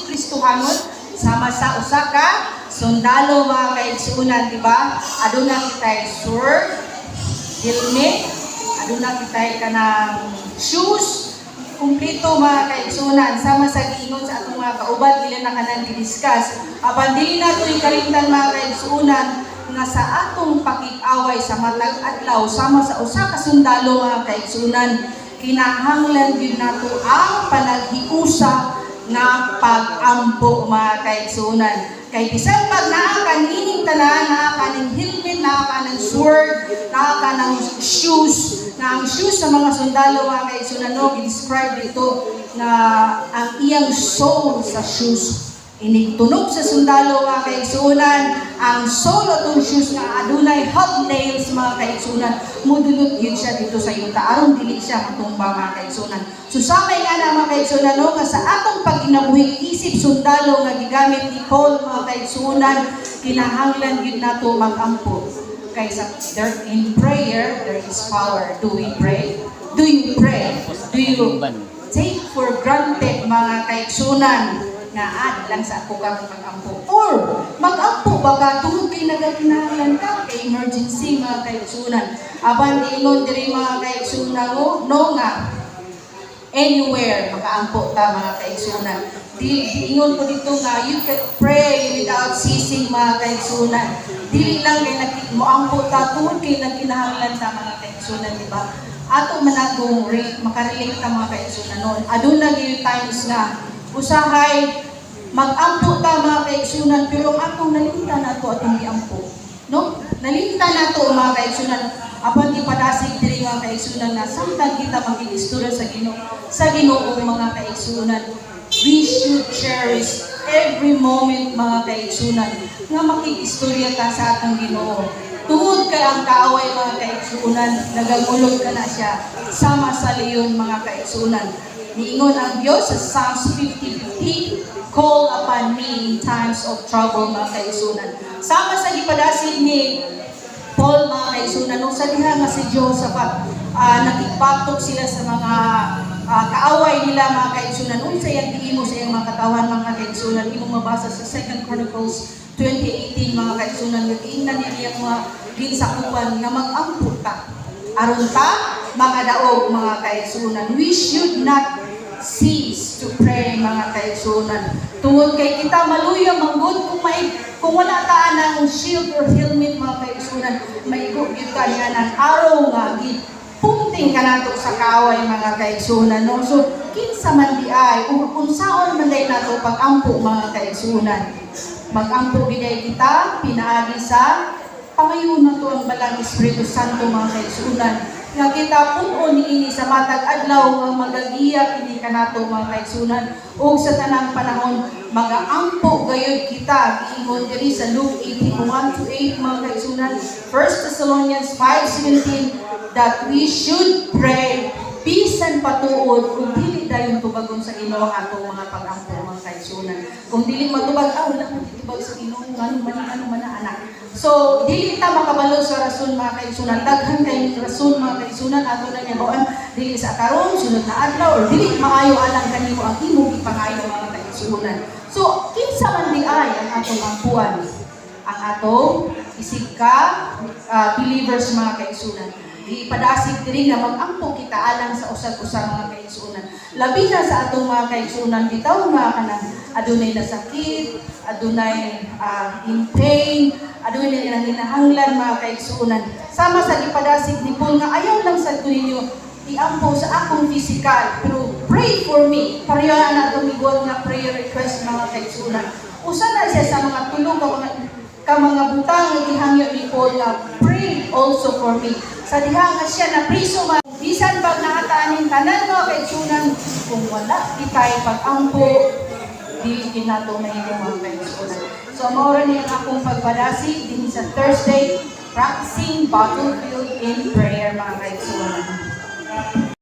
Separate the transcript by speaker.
Speaker 1: Kristohanon sama sa usa ka sundalo mga kaigsuunan, di ba? Aduna kitay sword, helmet, aduna kitay kanang shoes, kumplito mga kaigsuunan sama sa giingon sa atong mga kauban ila na kanang di-discuss. Apan dili nato ikalimtan mga kaigsuunan nga sa atong pakig-away sa matag adlaw sama sa usa ka sundalo mga kaigsuunan, kinahanglan gyud nato ang panaghiusa nga pag-ampo mga kaigsuunan. Kay bisan pag naa ka nining tanan, naa ka ng helmet, naa ka ng sword, naa ka ng shoes, na ang shoes sa mga sundalo mga kaigsuunan no, i-describe dito na ang iyang sole sa shoes inigtunog sa sundalo mga kaigsuunan. Ang sole atong shoes nga adunay hobnails mga kaigsuunan, mudulot yun siya dito sa yuta aron dili siya matumba mga kaigsuunan. So samay nga na mga kaigsuunan no, nga sa atong paginabuhi isip sundalo nga gigamit ni Paul mga kaigsuunan, kinahanglan gyud nato mag-ampo. Kaysa there in prayer there is power. Do we pray? Do you pray? Do you take for granted mga kaigsuunan nga lang sa ako kang mag-ampo? Or mag-ampo ba ka tungod kay nagakinahanglan ka kay emergency mga kaigsuunan? Aban diingon diri mga kaigsuunan no nga anywhere makaampo ta mga kaigsuunan. Diingon ko dito nga you can pray without ceasing mga kaigsuunan. Dili lang kay moampo ta tungod kay nagkinahanglan ta mga kaigsuunan, di ba? Ato managong makarelate ta mga kaigsuunan noon. Aduna gyud times nga usahay mag-ampo ta mga kaigsuunan pero ang atong nalimtan nato atong giampo. No? Nalimtan nato mga kaigsuunan. Apan ipadasig diri mga kaigsuunan na samtang kita mag-istorya sa Ginoo mga kaigsuunan, we should cherish every moment mga kaigsuunan nga makikistorya ta sa atong Ginoo. Tungod kay ang kaaway mga kaigsuunan, nagagulog ka na siya sama sa leyon mga kaigsuunan. Niingon ang Diyos sa Psalms 50:15, call upon me in times of trouble mga kaigsuunan. Sama sa gipadasig ni Paul mga kaigsuunan, nung sa diha nga si Josaphat, nakipagtok sila sa mga kaaway nila mga kaigsuunan. Unsa yang giimo sa iyang mga katawan mga kaigsuunan, imong mabasa sa 2 Chronicles 20:18 mga kaigsuunan, nga giingnan niya mga ginsakupan nga mag-ampo ta aron ta mga daog mga kaigsuunan. We should not cease to pray mga kaigsuunan. Tungod kay kita maluya manggod kung wala ta nang shield or helmet mga kaigsuunan, maigo gyud ka nga ng araw nga punting ka nato sa kaaway mga kaigsuunan no. So kinsa man di ay unsaon man day nato pag-ampo mga kaigsuunan, mag-ampo giday kita pinaagi sa pangayon nato ang balang Espiritu Santo mga kaigsuunan nga kita punon niini sa matag adlaw nga magagiya kini kanato mga kaigsuunan ug sa tanang panahon mag-aampo gayud kita. Giingon diri sa Luke 18:1-8 mga kaigsuunan, 1 Thessalonians 5:17 that we should pray bisan patuod kung dili dayon tubagon sa Ginoo ato mga pag-ampo mga kaigsuunan. Kung dili matubag wala man tubag sa Ginoo ano man anak. So dili ta makabalo sa rason mga kaigsuunan, daghan kay rason mga kaigsuunan ato na niyabuan dili sa karon sunod na adlaw or dili maayo alang kanimo ang imong ipangayo mga kaigsuunan. So kinsa man di ay ang atong ampuan, ang atong isig ka believers mga kaigsuunan. Ipadasig diri nga mag-ampo kita alang sa usag-usa mga kaigsuunan. Labi na sa atong mga kaigsuunan bitaw nga kanang adunay nasakit, adunay in pain, adunay nang hinahanglan mga kaigsuunan. Sama sa ipadasig ni Paul nga ayaw lang sa ninyo iampo sa akong physical, pero pray for me. Pareho na natong igod nga prayer request mga kaigsuunan. Usa na siya sa mga tulong ka mga butang nga gihangyo ni Paul nga pray also for me. Sa diha nga siya na priso man bisan pag nakataaning tanan mga kaigsuunan, kung wala di tayo pag-ampo dili kinato mahimo mga kaigsuunan. So mao ra ni ang akong pagbalasi din sa Thursday, practicing battlefield in prayer mga kaigsuunan.